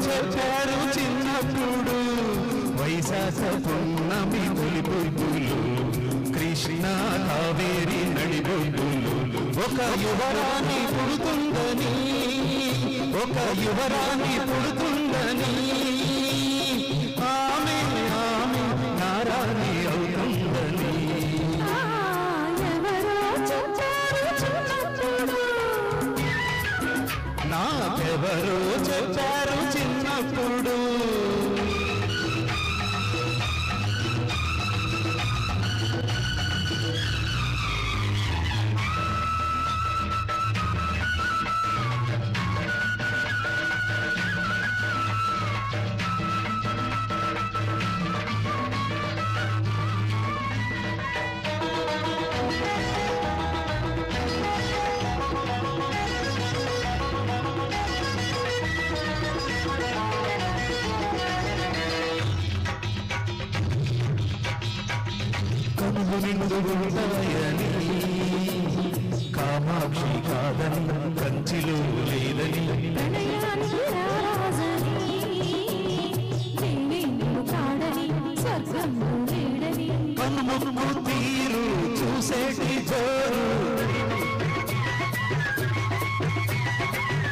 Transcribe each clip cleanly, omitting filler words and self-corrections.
చెప్పారు చిన్నప్పుడు వైశాఖ పున్నమి తొలి పొద్దులు కృష్ణా కావేరి నడిబొడ్డులు ఒక యువరాణి పుడుతుందని ఒక యువరాణి పుడుతుందని ఆమె ఆమె నారాణి అవుతుందని నాకెవరో చెప్పారు చిన్నప్పుడు నిండుగుంటాయని కామాక్షి కాదని కంచిలో లేదని కన్నుముక్కు తీరు చూసేటి జోరు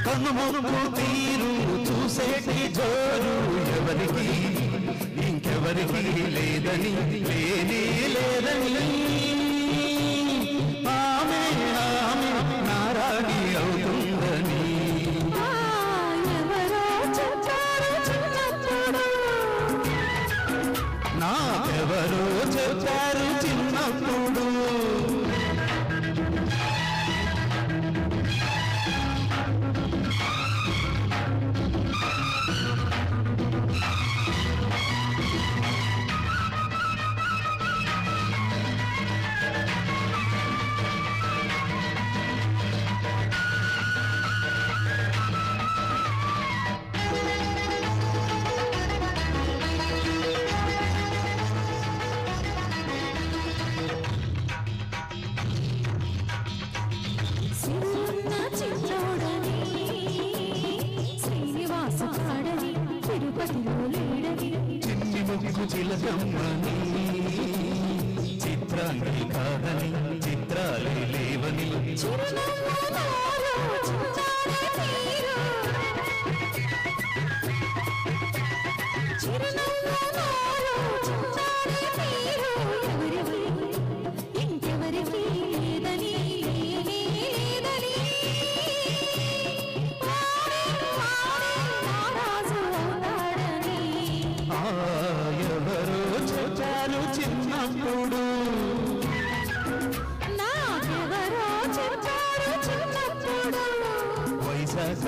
కన్నుముక్కు తీరు చూసేటి జోరు ఎవరికి ఇంకెవరికి లేదని లేనే లేదని ఆమె ఆమె నారాణి అవుతుందని నాకెవరో చెప్పారు చిన్నప్పుడు చిన్ని ముగ్గు చిలకమ్మని చిత్రాంగి కాదని చిత్రాలే లేవని ఇంకెవరికి లేదని ఎవరో చెప్పారు చిన్నప్పుడు నాకెవరో చెప్పారు చిన్నప్పుడు వైశాఖ